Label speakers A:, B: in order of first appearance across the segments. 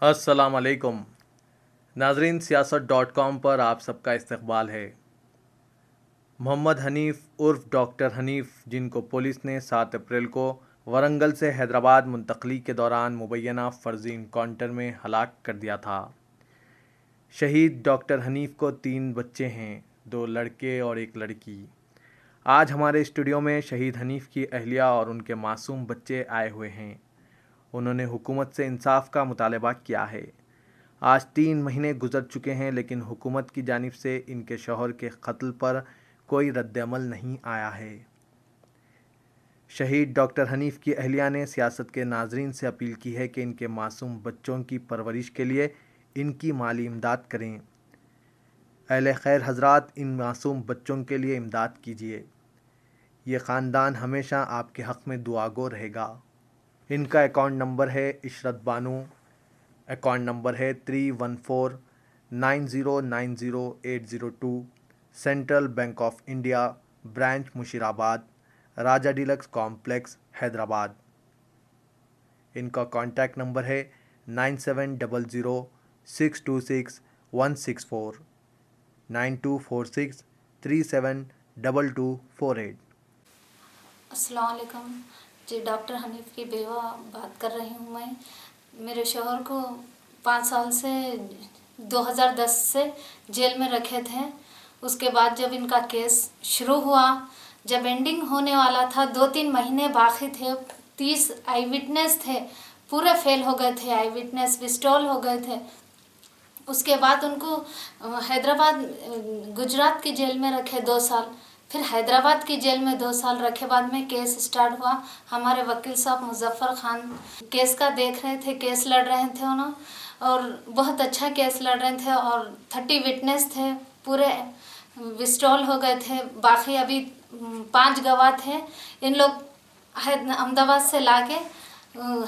A: अस्सलाम वालेकुम नाजरीन, सियासत.com पर आप सबका इस्तकबाल है। मोहम्मद हनीफ उर्फ डॉक्टर हनीफ, जिनको पुलिस ने 7 अप्रैल को वरंगल से हैदराबाद मुंतकली के दौरान मुबैना फ़र्जी इनकाउंटर में हलाक कर दिया था। शहीद डॉक्टर हनीफ को 3 बच्चे हैं, 2 लड़के और 1 लड़की। आज हमारे स्टूडियो में शहीद हनीफ की अहलिया और उनके मासूम बच्चे आए हुए हैं। उन्होंने हुकूमत से इंसाफ का मुतालबा किया है। आज 3 महीने गुजर चुके हैं, लेकिन हुकूमत की जानिब से इनके शौहर के कत्ल पर कोई रद्दअमल नहीं आया है। शहीद डॉक्टर हनीफ की अहलिया ने सियासत के नाजरीन से अपील की है कि इनके मासूम बच्चों की परवरिश के लिए इनकी माली इमदाद करें। अहले खैर हजरात, इन मासूम बच्चों के लिए इमदाद कीजिए। ये ख़ानदान हमेशा आपके हक़ में दुआगो रहेगा। इनका अकाउंट नंबर है इशरत बानू, अकाउंट नंबर है 3149090802, Central Bank of India, branch Musheerabad, Raja deluxe complex, Hyderabad. इनका कॉन्टैक्ट नंबर है 9700626164, 9246372248।
B: अस्सलाम वालेकुम जी। डॉक्टर हनीफ की बेवा बात कर रही हूँ मैं। मेरे शौहर को 5 साल से 2010 से जेल में रखे थे। उसके बाद जब इनका केस शुरू हुआ, जब एंडिंग होने वाला था, 2-3 महीने बाकी थे, 30 आई विटनेस थे, पूरे फेल हो गए थे। आई विटनेस विस्टॉल हो गए थे। उसके बाद उनको हैदराबाद गुजरात की जेल में रखे 2 साल, फिर हैदराबाद की जेल में 2 साल रखे। बाद में केस स्टार्ट हुआ। हमारे वकील साहब मुजफ्फर खान केस का देख रहे थे, केस लड़ रहे थे उन्होंने, और बहुत अच्छा केस लड़ रहे थे। और 30 विटनेस थे, पूरे विस्टॉल हो गए थे। बाकी अभी 5 गवाह थे। इन लोग अहमदाबाद से लाके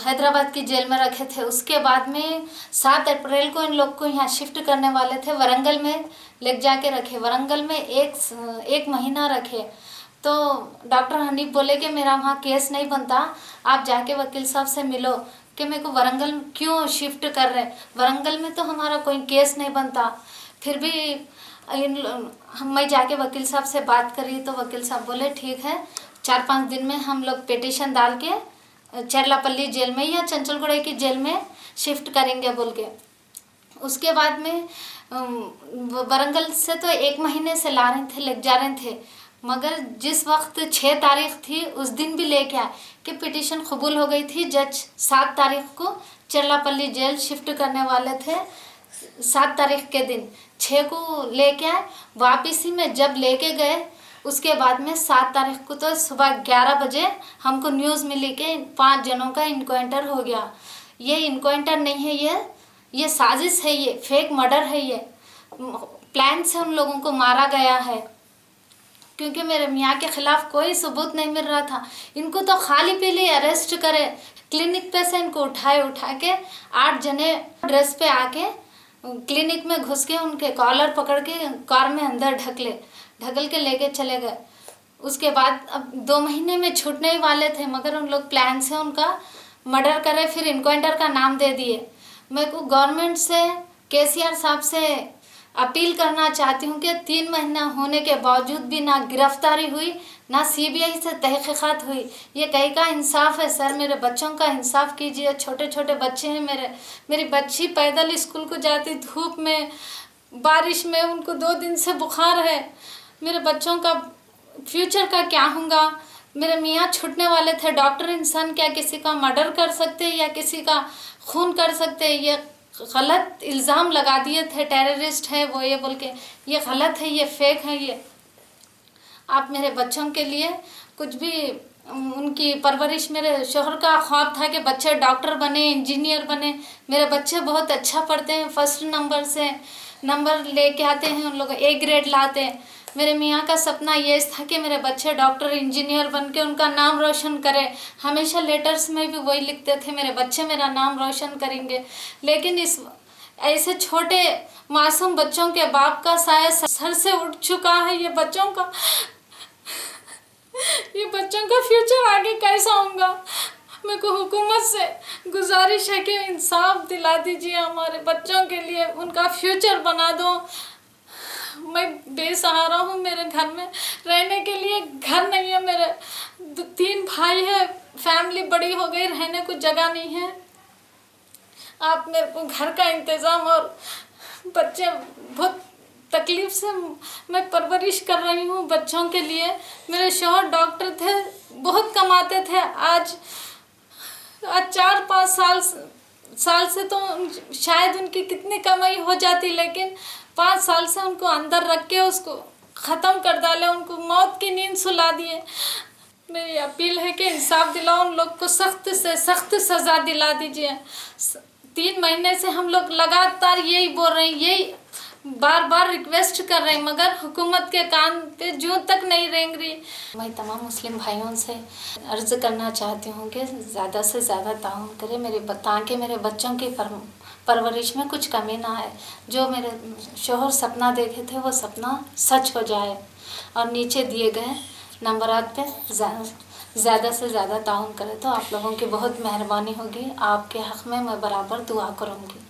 B: हैदराबाद की जेल में रखे थे। उसके बाद में 7 अप्रैल को इन लोग को यहाँ शिफ्ट करने वाले थे, वरंगल में ले जाके रखे। वरंगल में एक महीना रखे। तो डॉक्टर हनीफ बोले कि मेरा वहाँ केस नहीं बनता, आप जाके वकील साहब से मिलो कि मेरे को वरंगल क्यों शिफ्ट कर रहे। वरंगल में तो हमारा कोई केस नहीं बनता। फिर भी मैं जाके वकील साहब से बात करी तो वकील साहब बोले ठीक है, 4-5 दिन में हम लोग पिटीशन डाल के चरलापल्ली जेल में या चंचलगुड़ा की जेल में शिफ्ट करेंगे बोल के। उसके बाद में वरंगल से तो 1 महीने से ला रहे थे, ले जा रहे थे, मगर जिस वक्त 6 तारीख थी उस दिन भी लेके आए कि पिटीशन कबूल हो गई थी। जज 7 तारीख को चरलापल्ली जेल शिफ्ट करने वाले थे। 7 तारीख के दिन 6 को लेके आए। वापसी में जब लेके गए, उसके बाद में 7 तारीख को तो सुबह 11 बजे हमको न्यूज़ मिली कि 5 जनों का इनकाउंटर हो गया। ये इनकाउंटर नहीं है, ये साजिश है, ये फेक मर्डर है, ये प्लान से उन लोगों को मारा गया है। क्योंकि मेरे मियाँ के खिलाफ कोई सबूत नहीं मिल रहा था। इनको तो खाली पीली अरेस्ट करे, क्लिनिक पे से इनको उठा के 8 जने ड्रेस पे आके क्लिनिक में घुस के उनके कॉलर पकड़ के कार में अंदर ढकल के लेके चले गए। उसके बाद अब 2 महीने में छूटने ही वाले थे, मगर उन लोग प्लान से उनका मर्डर करे, फिर इनकाउंटर का नाम दे दिए। मैं को गवर्नमेंट से, केसीआर साहब से अपील करना चाहती हूँ कि 3 महीना होने के बावजूद भी ना गिरफ्तारी हुई, ना सीबीआई से तहकीकात हुई। ये कहीं का इंसाफ है सर? मेरे बच्चों का इंसाफ कीजिए। छोटे छोटे बच्चे हैं मेरी बच्ची पैदल स्कूल को जाती, धूप में बारिश में, उनको 2 दिन से बुखार है। मेरे बच्चों का फ्यूचर का क्या होगा? मेरे मियाँ छूटने वाले थे। डॉक्टर इंसान क्या किसी का मर्डर कर सकते हैं या किसी का खून कर सकते हैं? ये गलत इल्ज़ाम लगा दिए थे, टेररिस्ट है वो, ये बोल के। ये गलत है, ये फेक है। ये आप मेरे बच्चों के लिए कुछ भी, उनकी परवरिश, मेरे शोहर का ख्वाब था कि बच्चे डॉक्टर बने, इंजीनियर बने। मेरे बच्चे बहुत अच्छा पढ़ते हैं, फर्स्ट नंबर से नंबर लेके आते हैं, उन लोग A ग्रेड लाते हैं। मेरे मियाँ का सपना ये था कि मेरे बच्चे डॉक्टर इंजीनियर बन के उनका नाम रोशन करें। हमेशा लेटर्स में भी वही लिखते थे, मेरे बच्चे मेरा नाम रोशन करेंगे। लेकिन इस ऐसे छोटे मासूम बच्चों के बाप का साया सर से उठ चुका है। ये बच्चों का फ्यूचर आगे कैसा होगा? मेरे को हुकूमत से गुजारिश है कि इंसाफ दिला दीजिए हमारे बच्चों के लिए, उनका फ्यूचर बना दो। मैं बेसहारा हूँ, मेरे घर में रहने के लिए घर नहीं है, मेरे 3 भाई है, फैमिली बड़ी हो गई, रहने को जगह नहीं है। आप मेरे को घर का इंतज़ाम, और बच्चे बहुत तकलीफ़ से मैं परवरिश कर रही हूँ बच्चों के लिए। मेरे शौहर डॉक्टर थे, बहुत कमाते थे। आज 4-5 साल से तो शायद उनकी कितनी कमाई हो जाती, लेकिन 5 साल से उनको अंदर रख के उसको ख़त्म कर डाले, उनको मौत की नींद सुला दिए। मेरी अपील है कि इंसाफ दिलाओ, उन लोग को सख्त से सख्त सज़ा दिला दीजिए। 3 महीने से हम लोग लगातार यही बोल रहे हैं, यही बार बार रिक्वेस्ट कर रहे हैं, मगर हुकूमत के कान पे जूं तक नहीं रेंग रही। मैं तमाम मुस्लिम भाइयों से अर्ज़ करना चाहती हूँ कि ज़्यादा से ज़्यादा ताउन करें, ताकि मेरे बच्चों की परवरिश में कुछ कमी ना आए। जो मेरे शोहर सपना देखे थे वो सपना सच हो जाए, और नीचे दिए गए नंबरात पे ज़्यादा से ज़्यादा ताउन करें तो आप लोगों की बहुत मेहरबानी होगी। आपके हक़ में मैं बराबर दुआ करूँगी।